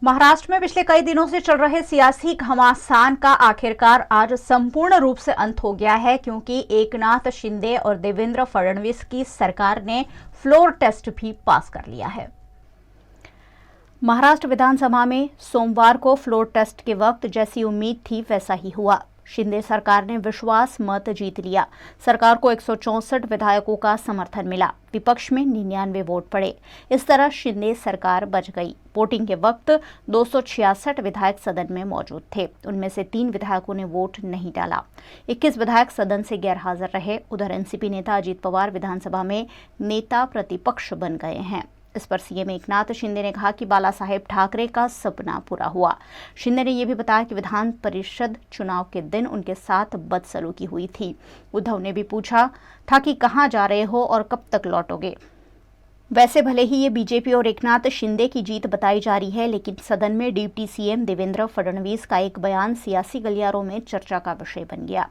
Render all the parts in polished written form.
महाराष्ट्र में पिछले कई दिनों से चल रहे सियासी घमासान का आखिरकार आज संपूर्ण रूप से अंत हो गया है, क्योंकि एकनाथ शिंदे और देवेंद्र फडणवीस की सरकार ने फ्लोर टेस्ट भी पास कर लिया है। महाराष्ट्र विधानसभा में सोमवार को फ्लोर टेस्ट के वक्त जैसी उम्मीद थी वैसा ही हुआ। शिंदे सरकार ने विश्वास मत जीत लिया। सरकार को 164 विधायकों का समर्थन मिला। विपक्ष में 99 वोट पड़े। इस तरह शिंदे सरकार बच गई। वोटिंग के वक्त 266 विधायक सदन में मौजूद थे। उनमें से 3 विधायकों ने वोट नहीं डाला। 21 विधायक सदन से गैरहाजिर रहे। उधर एनसीपी नेता अजीत पवार विधानसभा में नेता प्रतिपक्ष बन गए हैं। इस पर सीएम एकनाथ शिंदे ने कहा कि बाला साहेब ठाकरे का सपना पूरा हुआ। शिंदे ने यह भी बताया कि विधान परिषद चुनाव के दिन उनके साथ बदसलूकी हुई थी। उद्धव ने भी पूछा था कि कहां जा रहे हो और कब तक लौटोगे। वैसे भले ही ये बीजेपी और एकनाथ शिंदे की जीत बताई जा रही है, लेकिन सदन में डिप्टी सीएम देवेंद्र फडणवीस का एक बयान सियासी गलियारों में चर्चा का विषय बन गया।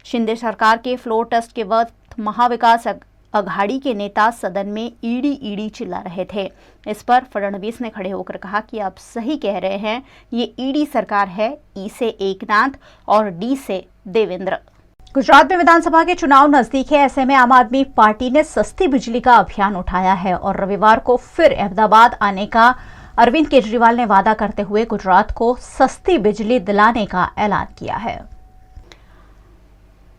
शिंदे सरकार के फ्लोर टेस्ट के वक्त महाविकास अघाड़ी के नेता सदन में ईडी चिल्ला रहे थे। इस पर फडणवीस ने खड़े होकर कहा कि आप सही कह रहे हैं, ये ईडी सरकार है, ई से एकनाथ और डी से देवेंद्र। गुजरात में विधानसभा के चुनाव नजदीक है। ऐसे में आम आदमी पार्टी ने सस्ती बिजली का अभियान उठाया है और रविवार को फिर अहमदाबाद आने का अरविंद केजरीवाल ने वादा करते हुए गुजरात को सस्ती बिजली दिलाने का ऐलान किया है।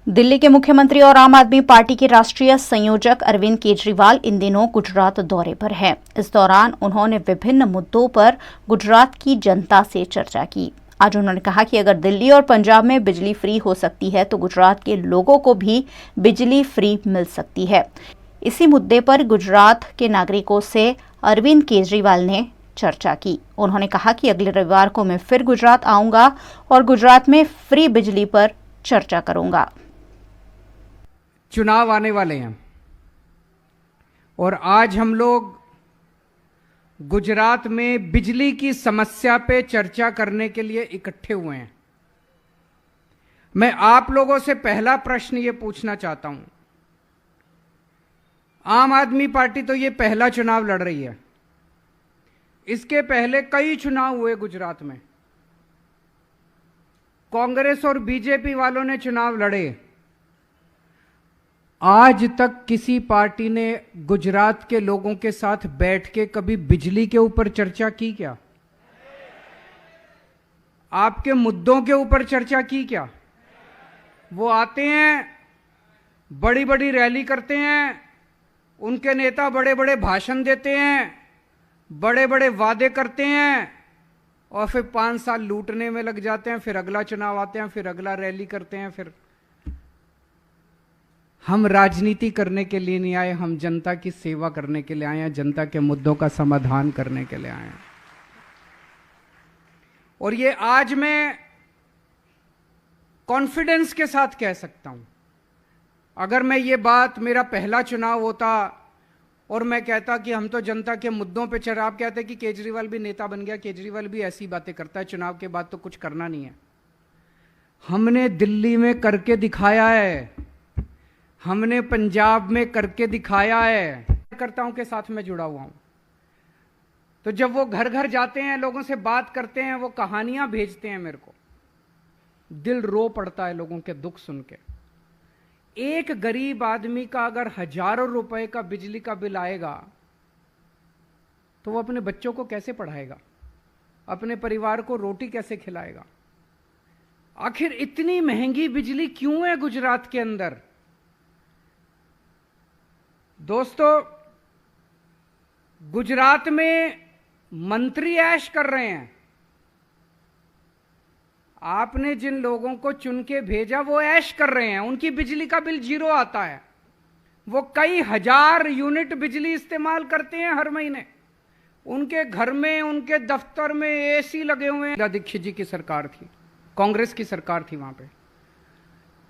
दिल्ली के मुख्यमंत्री और आम आदमी पार्टी के राष्ट्रीय संयोजक अरविंद केजरीवाल इन दिनों गुजरात दौरे पर हैं। इस दौरान उन्होंने विभिन्न मुद्दों पर गुजरात की जनता से चर्चा की। आज उन्होंने कहा कि अगर दिल्ली और पंजाब में बिजली फ्री हो सकती है तो गुजरात के लोगों को भी बिजली फ्री मिल सकती है। इसी मुद्दे पर गुजरात के नागरिकों से अरविंद केजरीवाल ने चर्चा की। उन्होंने कहा कि अगले रविवार को मैं फिर गुजरात आऊंगा और गुजरात में फ्री बिजली पर चर्चा करूंगा। चुनाव आने वाले हैं और आज हम लोग गुजरात में बिजली की समस्या पे चर्चा करने के लिए इकट्ठे हुए हैं। मैं आप लोगों से पहला प्रश्न ये पूछना चाहता हूं, आम आदमी पार्टी तो ये पहला चुनाव लड़ रही है। इसके पहले कई चुनाव हुए गुजरात में। कांग्रेस और बीजेपी वालों ने चुनाव लड़े। आज तक किसी पार्टी ने गुजरात के लोगों के साथ बैठ के कभी बिजली के ऊपर चर्चा की क्या? आपके मुद्दों के ऊपर चर्चा की क्या? वो आते हैं, बड़ी बड़ी रैली करते हैं, उनके नेता बड़े बड़े भाषण देते हैं, बड़े बड़े वादे करते हैं और फिर 5 साल लूटने में लग जाते हैं। फिर अगला चुनाव आते हैं, फिर अगला रैली करते हैं। फिर हम राजनीति करने के लिए नहीं आए, हम जनता की सेवा करने के लिए आए हैं, जनता के मुद्दों का समाधान करने के लिए आए हैं। और ये आज मैं कॉन्फिडेंस के साथ कह सकता हूं, अगर मैं ये बात, मेरा पहला चुनाव होता और मैं कहता कि हम तो जनता के मुद्दों पे चल, आप कहते कि केजरीवाल भी नेता बन गया, केजरीवाल भी ऐसी बातें करता है, चुनाव के बाद तो कुछ करना नहीं है। हमने दिल्ली में करके दिखाया है, हमने पंजाब में करके दिखाया है। कार्यकर्ताओं के साथ मैं जुड़ा हुआ हूं, तो जब वो घर घर जाते हैं, लोगों से बात करते हैं, वो कहानियां भेजते हैं मेरे को, दिल रो पड़ता है लोगों के दुख सुन के। एक गरीब आदमी का अगर हजारों रुपए का बिजली का बिल आएगा तो वो अपने बच्चों को कैसे पढ़ाएगा, अपने परिवार को रोटी कैसे खिलाएगा? आखिर इतनी महंगी बिजली क्यों है गुजरात के अंदर? दोस्तों, गुजरात में मंत्री ऐश कर रहे हैं। आपने जिन लोगों को चुन के भेजा वो ऐश कर रहे हैं, उनकी बिजली का बिल 0 आता है। वो कई हजार यूनिट बिजली इस्तेमाल करते हैं हर महीने। उनके घर में, उनके दफ्तर में एसी लगे हुए हैं। शीला दीक्षित जी की सरकार थी, कांग्रेस की सरकार थी, वहां पे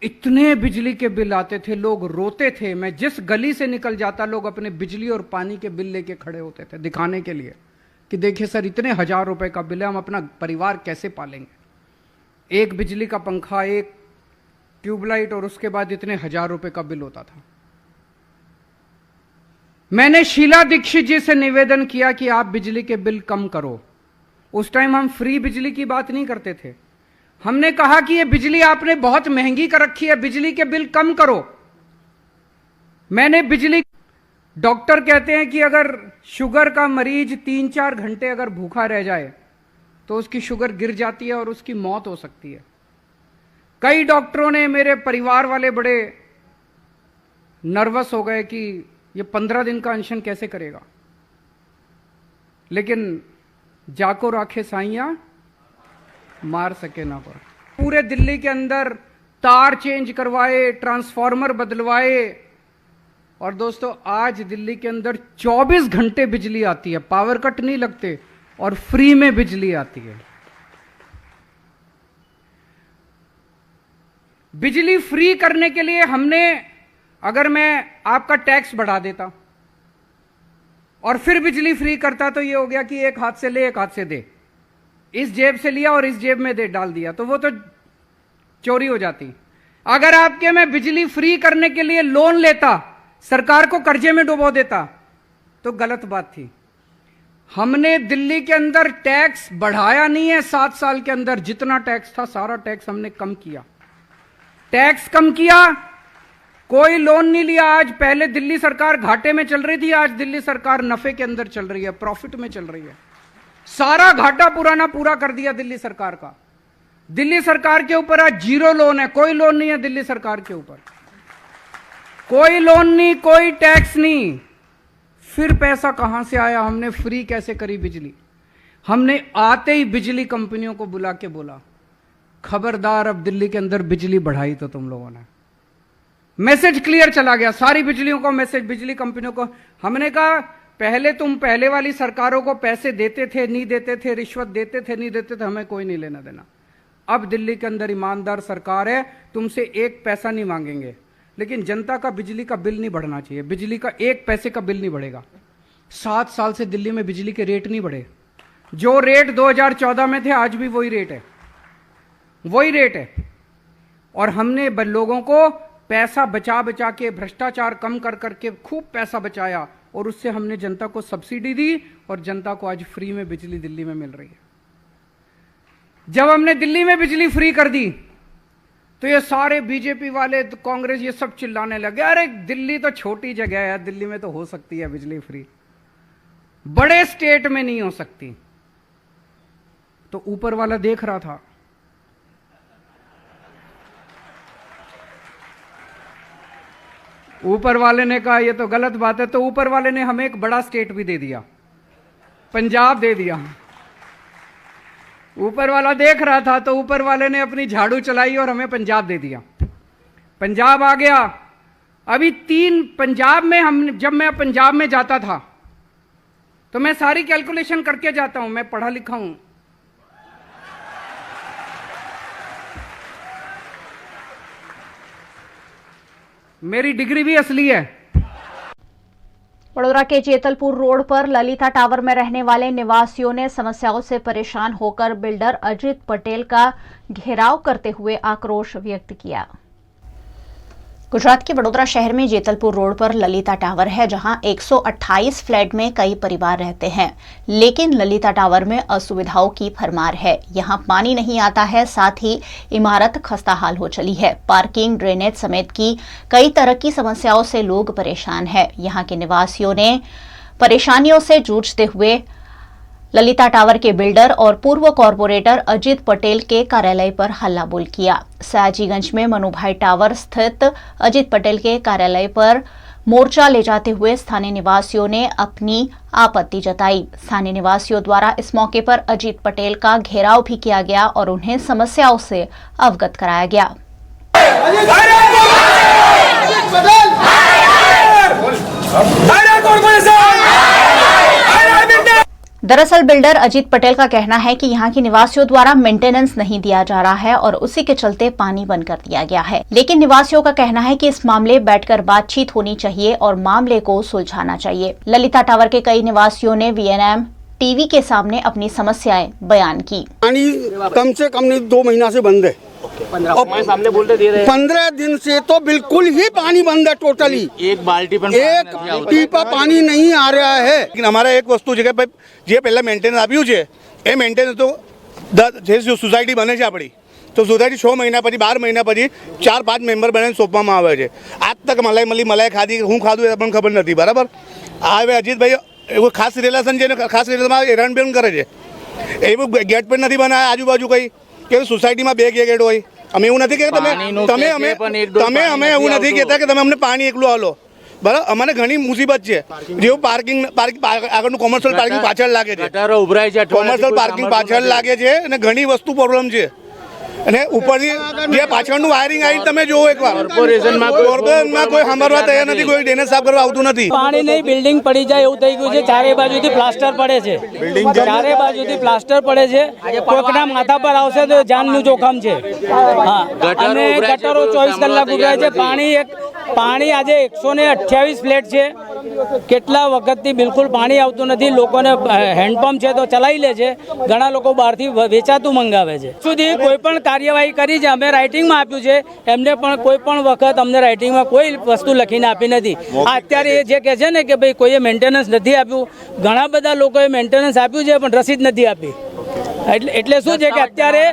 इतने बिजली के बिल आते थे, लोग रोते थे। मैं जिस गली से निकल जाता, लोग अपने बिजली और पानी के बिल लेके खड़े होते थे दिखाने के लिए कि देखिए सर, इतने हजार रुपए का बिल है, हम अपना परिवार कैसे पालेंगे। एक बिजली का पंखा, एक ट्यूबलाइट और उसके बाद इतने हजार रुपए का बिल होता था। मैंने शीला दीक्षित जी से निवेदन किया कि आप बिजली के बिल कम करो। उस टाइम हम फ्री बिजली की बात नहीं करते थे। हमने कहा कि ये बिजली आपने बहुत महंगी कर रखी है, बिजली के बिल कम करो। मैंने बिजली, डॉक्टर कहते हैं कि अगर शुगर का मरीज 3-4 घंटे अगर भूखा रह जाए तो उसकी शुगर गिर जाती है और उसकी मौत हो सकती है। कई डॉक्टरों ने, मेरे परिवार वाले बड़े नर्वस हो गए कि ये 15 दिन का अनशन कैसे करेगा, लेकिन जाको राखे साइया मार सके ना पर। पूरे दिल्ली के अंदर तार चेंज करवाए, ट्रांसफार्मर बदलवाए, और दोस्तों आज दिल्ली के अंदर 24 घंटे बिजली आती है, पावर कट नहीं लगते और फ्री में बिजली आती है। बिजली फ्री करने के लिए हमने, अगर मैं आपका टैक्स बढ़ा देता और फिर बिजली फ्री करता तो ये हो गया कि एक हाथ से ले एक हाथ से दे, इस जेब से लिया और इस जेब में दे डाल दिया, तो वो तो चोरी हो जाती। अगर आपके मैं बिजली फ्री करने के लिए लोन लेता, सरकार को कर्जे में डुबो देता, तो गलत बात थी। हमने दिल्ली के अंदर टैक्स बढ़ाया नहीं है। 7 साल के अंदर जितना टैक्स था सारा टैक्स हमने कम किया, टैक्स कम किया, कोई लोन नहीं लिया। आज, पहले दिल्ली सरकार घाटे में चल रही थी, आज दिल्ली सरकार नफे के अंदर चल रही है, प्रॉफिट में चल रही है। सारा घाटा पुराना पूरा कर दिया दिल्ली सरकार का। दिल्ली सरकार के ऊपर आज 0 लोन है, कोई लोन नहीं है दिल्ली सरकार के ऊपर, कोई लोन नहीं, कोई टैक्स नहीं। फिर पैसा कहां से आया? हमने फ्री कैसे करी बिजली? हमने आते ही बिजली कंपनियों को बुला के बोला, खबरदार अब दिल्ली के अंदर बिजली बढ़ाई तो तुम लोगों ने। मैसेज क्लियर चला गया सारी बिजलियों को, मैसेज बिजली कंपनियों को। हमने कहा पहले तुम पहले वाली सरकारों को पैसे देते थे, नहीं देते थे, रिश्वत देते थे, नहीं देते थे, हमें कोई नहीं लेना देना। अब दिल्ली के अंदर ईमानदार सरकार है, तुमसे 1 पैसा नहीं मांगेंगे, लेकिन जनता का बिजली का बिल नहीं बढ़ना चाहिए। बिजली का 1 पैसे का बिल नहीं बढ़ेगा। 7 साल से दिल्ली में बिजली के रेट नहीं बढ़े। जो रेट 2014 में थे आज भी वही रेट है, वही रेट है। और हमने लोगों को पैसा बचा बचा के, भ्रष्टाचार कम कर करके खूब पैसा बचाया, और उससे हमने जनता को सब्सिडी दी, और जनता को आज फ्री में बिजली दिल्ली में मिल रही है। जब हमने दिल्ली में बिजली फ्री कर दी तो ये सारे बीजेपी वाले, कांग्रेस, ये सब चिल्लाने लगे, अरे दिल्ली तो छोटी जगह है, दिल्ली में तो हो सकती है बिजली फ्री, बड़े स्टेट में नहीं हो सकती। तो ऊपर वाला देख रहा था, ऊपर वाले ने कहा ये तो गलत बात है, तो ऊपर वाले ने हमें एक बड़ा स्टेट भी दे दिया, पंजाब दे दिया। ऊपर वाला देख रहा था तो ऊपर वाले ने अपनी झाड़ू चलाई और हमें पंजाब दे दिया। पंजाब आ गया। अभी 3 पंजाब में, जब मैं पंजाब में जाता था तो मैं सारी कैलकुलेशन करके जाता हूं, मैं पढ़ा लिखा हूं। मेरी डिग्री भी असली है। वडोदरा के जेतलपुर रोड पर ललिता टावर में रहने वाले निवासियों ने समस्याओं से परेशान होकर बिल्डर अजित पटेल का घेराव करते हुए आक्रोश व्यक्त किया। गुजरात के वडोदरा शहर में जेतलपुर रोड पर ललिता टावर है, जहां 128 फ्लैट में कई परिवार रहते हैं, लेकिन ललिता टावर में असुविधाओं की भरमार है। यहां पानी नहीं आता है, साथ ही इमारत खस्ताहाल हो चली है। पार्किंग, ड्रेनेज समेत की कई तरह की समस्याओं से लोग परेशान हैं। यहां के निवासियों ने परेशानियों से जूझते हुए ललिता टावर के बिल्डर और पूर्व कॉर्पोरेटर अजित पटेल के कार्यालय पर हल्ला बोल किया। सयाजीगंज में मनुभाई टावर स्थित अजित पटेल के कार्यालय पर मोर्चा ले जाते हुए स्थानीय निवासियों ने अपनी आपत्ति जताई। स्थानीय निवासियों द्वारा इस मौके पर अजित पटेल का घेराव भी किया गया और उन्हें समस्याओं से अवगत कराया गया। दरअसल बिल्डर अजित पटेल का कहना है कि यहां के निवासियों द्वारा मेंटेनेंस नहीं दिया जा रहा है और उसी के चलते पानी बंद कर दिया गया है। लेकिन निवासियों का कहना है कि इस मामले बैठकर बातचीत होनी चाहिए और मामले को सुलझाना चाहिए। ललिता टावर के कई निवासियों ने VNM टीवी के सामने अपनी समस्याएं बयान की। पानी कम से कम 2 महीना से बंद है। और सामने बोलते दे रहे 15 दिन से तो बिल्कुल ही पानी बंद है टोटली। एक बाल्टी पर एक ટીપા પાણી નહીં આ રહ્યા है। लेकिन हमारा एक वस्तु છે કે ભાઈ જે પહેલા મેન્ટેનન્સ આપ્યું છે એ મેન્ટેનન્સ તો જે સોસાયટી બને છે આપણી તો સોસાયટી 6 મહિના પછી 12 મહિના પછી 4-5 મેમ્બર બનાવીને સોંપવામાં આવે છે। આજ તક મલાઈ ખાધી હું ખાધું એ પણ ખબર નથી બરાબર। આ હવે અજીતભાઈ એવું ખાસ રિલેશન છે ને ખાસ રિલેશનમાં હેરાન બેન કરે છે। એવું गेट पर नहीं बनाया आजूबाजू कई कि सोसायटी में 2 गेट हो अमे एवं नहीं कहता तमे अमे एवं नहीं कहता कि तमे अमने पानी एकलू आलो बराबर। अमने घणी मुसीबत है जो पार्किंग आगळनु कॉमर्शियल पार्किंग पाछळ लागे छे कॉमर्शियल पार्किंग पाछळ लागे छे अने घणी वस्तु प्रॉब्लम छे અને ઉપરથી જે પાછળનું વાયરિંગ આવી તમે જોવો એકવાર કોર્પોરેશનમાં કોઈ સાંભળવા તૈયાર નથી કોઈ ડ્રેનેજ સાફ કરવા આવતું નથી। પાણી નહીં બિલ્ડિંગ પડી જાય એવું થઈ ગયું છે। ચારે બાજુથી પ્લાસ્ટર પડે છે ચારે બાજુથી પ્લાસ્ટર પડે છે કોકના માથા પર આવશે તો જાનનું જોખમ છે। હા અને ગટરો 24 કલાક ઉભરાય છે। પાણી આજે 128 ફ્લેટ છે કેટલા વખતથી બિલકુલ પાણી આવતું નથી। લોકોને હેન્ડપંપ છે તો ચલાવી લે છે ઘણા લોકો બહારથી વેચાતું મંગાવે છે। સુધી કોઈ પણ કાર્યવાહી કરી છે અમે રાઇટિંગમાં આપ્યું છે એમને પણ કોઈ પણ વખત અમને રાઇટિંગમાં કોઈ વસ્તુ લખીને આપી નથી। આ અત્યારે એ જે કહે છે ને કે ભાઈ કોઈએ મેન્ટેનન્સ નથી આપ્યું ઘણા બધા લોકોએ મેન્ટેનન્સ આપ્યું છે પણ રસીદ નથી આપી એટલે શું છે કે અત્યારે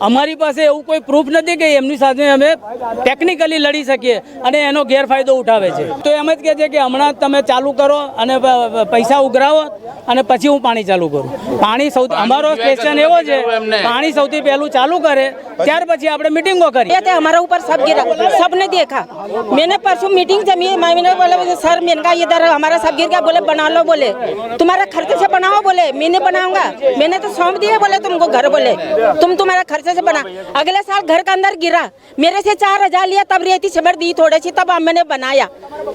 અમારી પાસે એવું કોઈ પ્રૂફ નથી કે એમની સાથે અમે ટેકનિકલી લડી શકીએ અને એનો ગેરફાયદો ઉઠાવે છે। તો એમ જ કહે છે કે હમણાં તમે ચાલુ કરો અને પૈસા ઉઘરાવો અને પછી હું પાણી ચાલુ કરું। પાણી સૌથી અમારો क्वेश्चन एवो છે पानी સૌથી પહેલું ચાલુ करे ત્યાર પછી આપણે मीटिंगों करी। ये थे हमारा ऊपर सब गिरा सबने देखा। मैंने परसों मीटिंग जमी मैंने बोला सर मेनका इधर हमारा सब गिर गया बोले बना लो बोले तुम्हारा खर्चे से बनाओ बोले मैं नहीं बनाऊंगा मैंने तो सौंप दिया बोले तुमको घर बोले तुम तुम्हारा खर्चे से बना। अगले साल घर का अंदर गिरा मेरे से 4,000 लिया तब रेती सीमेंट दी थोड़ी सी तब मैंने बनाया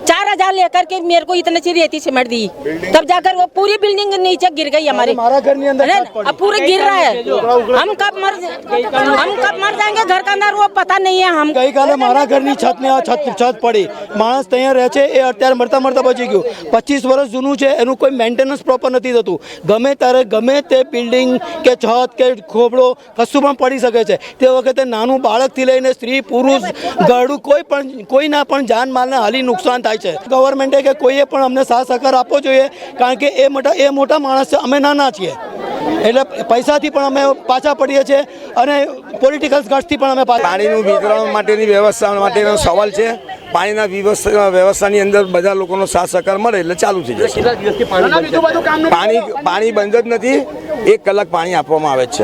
4,000 लेकर के मेरे को इतनी सी रेती सीमेंट दी तब जाकर वो पूरी बिल्डिंग नीचे गिर गई हमारी। अब पूरे गिर रहा है हम कब मर जाएंगे घर का अंदर वो पता नहीं है। हम गई काले मारा घर ની છત ને આ છત પડી માણસ ત્યાં રહે છે એ અત્યારે મરતા બચી ગયું। 25 વર્ષ જૂનું છે એનું કોઈ મેન્ટેનન્સ પ્રોપર નથી થતું। ગમે ત્યારે ગમે તે બિલ્ડિંગ કે છત કે ખોબડો કશું પણ પડી શકે છે। તે વખતે નાનું બાળકથી લઈને સ્ત્રી પુરુષ ગળું કોઈના પણ જાનમાલને હાલી નુકસાન થાય છે। ગવર્મેન્ટે કે કોઈએ પણ અમને સાથ સહકાર આપવો જોઈએ કારણ કે એ મોટા માણસ છે અમે નાના છીએ એટલે પૈસાથી પણ અમે પાછા પડીએ છીએ અને પોલિટિકલ ગટ્સથી પણ અમે પાણીનું વિતરણ માટેની વ્યવસ્થા માટેનો સવાલ છે। પાણીના વ્યવસ્થાની અંદર બધા લોકોનો સાથ સહકાર મળે એટલે ચાલુ થઈ જશે। પાણી બંધ જ નથી 1 કલાક પાણી આપવામાં આવે છે।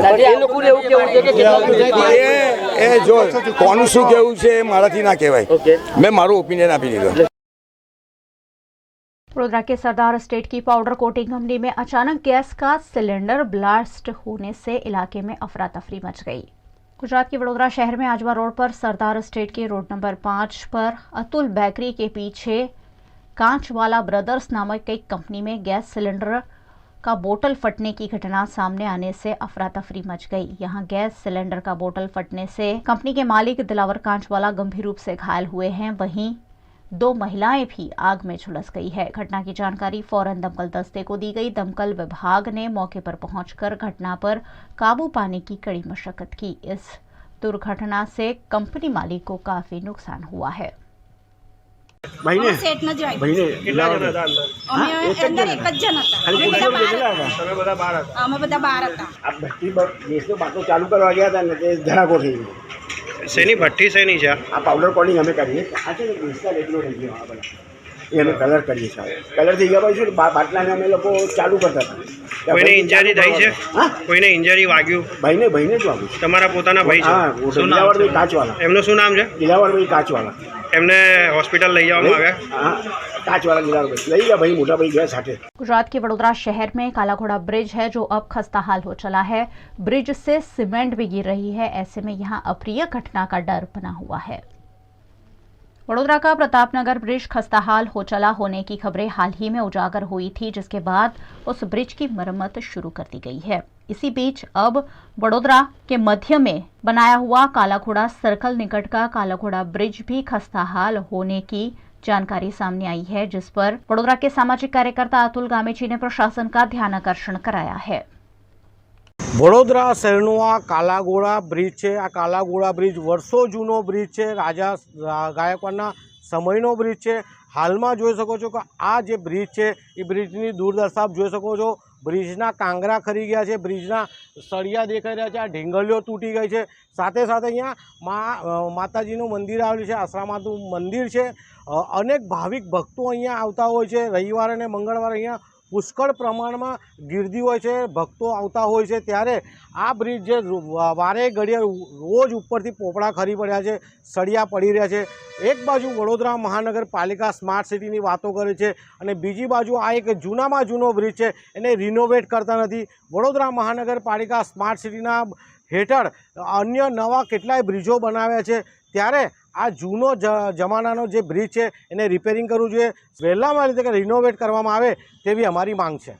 એ જો કોનું શું કહેવું છે મારાથી ના કહેવાય મેં મારું ઓપિનિયન આપી દીધું। वडोदरा के सरदार स्टेट की पाउडर कोटिंग कंपनी में अचानक गैस का सिलेंडर ब्लास्ट होने से इलाके में अफरा तफरी मच गई। गुजरात के वडोदरा शहर में आजवा रोड पर सरदार स्टेट के रोड नंबर 5 पर अतुल बेकरी के पीछे कांचवाला ब्रदर्स नामक एक कंपनी में गैस सिलेंडर का बोतल फटने की घटना सामने आने से अफरा तफरी मच गई। यहां गैस सिलेंडर का बोतल फटने से कंपनी के मालिक दिलावर कांचवाला गंभीर रूप से घायल हुए हैं। वहीं 2 महिलाएं भी आग में झुलस गई है। घटना की जानकारी फौरन दमकल दस्ते को दी गई। दमकल विभाग ने मौके पर पहुंचकर घटना पर काबू पाने की कड़ी मशक्कत की। इस दुर्घटना से कंपनी मालिक को काफी नुकसान हुआ है। શેની ભઠ્ઠી શેની છે આ પાવડર કોટિંગ અમે કરીએ આ છે ને ઇન્સ્ટોલ એટલો થઈ ગયો આ બધા એ અમે કલર કરીએ છીએ કલર થઈ ગયા પછી બાટલાને અમે લોકો ચાલુ કરતા હતા। કોઈને ઇન્જરી થઈ છે કોઈને ઇન્જરી વાગ્યું ભાઈને જ વાગ્યું। તમારા પોતાના ભાઈ છે હા દિલાવરભાઈ કાચવાલા એમનું શું નામ છે દિલાવરભાઈ કાચવાલા એમને હોસ્પિટલ લઈ જવામાં આવ્યા। हाँ काचवाला दिलावरभाई लई गया भाई मोटा भाई गया साथे। गुजरात के वडोदरा शहर में काला घोड़ा ब्रिज है जो अब खस्ता हाल हो चला है। ब्रिज से सीमेंट भी गिर रही है। ऐसे में यहां अप्रिय घटना का डर बना हुआ है। वडोदरा का प्रतापनगर ब्रिज खस्ताहाल हो चला होने की खबरें हाल ही में उजागर हुई थी जिसके बाद उस ब्रिज की मरम्मत शुरू कर दी गई है। इसी बीच अब वडोदरा के मध्य में बनाया हुआ काला घोड़ा सर्कल निकट का काला घोड़ा ब्रिज भी खस्ताहाल होने की जानकारी सामने आई है जिस पर वडोदरा के सामाजिक कार्यकर्ता अतुल गामेची ने प्रशासन का ध्यान आकर्षण कराया है। વડોદરા શહેરનો આ કાલાઘોડા બ્રિજ છે. આ કાલાઘોડા બ્રિજ વર્ષો જૂનો બ્રિજ છે. રાજા ગાયકવાડના સમયનો બ્રિજ છે. હાલમાં જોઈ શકો છો કે આ જે બ્રિજ છે એ બ્રિજની દૂરદર્શા આપ જોઈ શકો છો. બ્રિજના કાંગરા ખરી ગયા છે, બ્રિજના સળિયા દેખાઈ રહ્યા છે, આ ઢીંગલીઓ તૂટી ગઈ છે. સાથે સાથે અહીંયા માતાજીનું મંદિર આવેલું છે, આશ્રમાનું મંદિર છે. અનેક ભાવિક ભક્તો અહીંયા આવતા હોય છે. રવિવારે અને મંગળવારે અહીંયા પુષ્કળ પ્રમાણમાં ગીર્દી હોય છે, ભક્તો આવતા હોય છે. ત્યારે આ બ્રિજ જે વારે ઘડીએ રોજ ઉપરથી પોપડા ખરી પડ્યા છે, સળિયા પડી રહ્યા છે. એક બાજુ વડોદરા મહાનગરપાલિકા સ્માર્ટ સિટીની વાતો કરે છે અને બીજી બાજુ આ એક જૂનામાં જૂનો બ્રિજ છે એને રિનોવેટ કરતા નથી. વડોદરા મહાનગરપાલિકા સ્માર્ટ સિટીના હેઠળ અન્ય નવા કેટલાય બ્રિજો બનાવ્યા છે. ત્યારે આ જૂનો જમાનાનો જે બ્રિજ છે એને રિપેરિંગ કરવું જોઈએ, વહેલામાં રીતે કે રિનોવેટ કરવામાં આવે તેવી અમારી માંગ છે.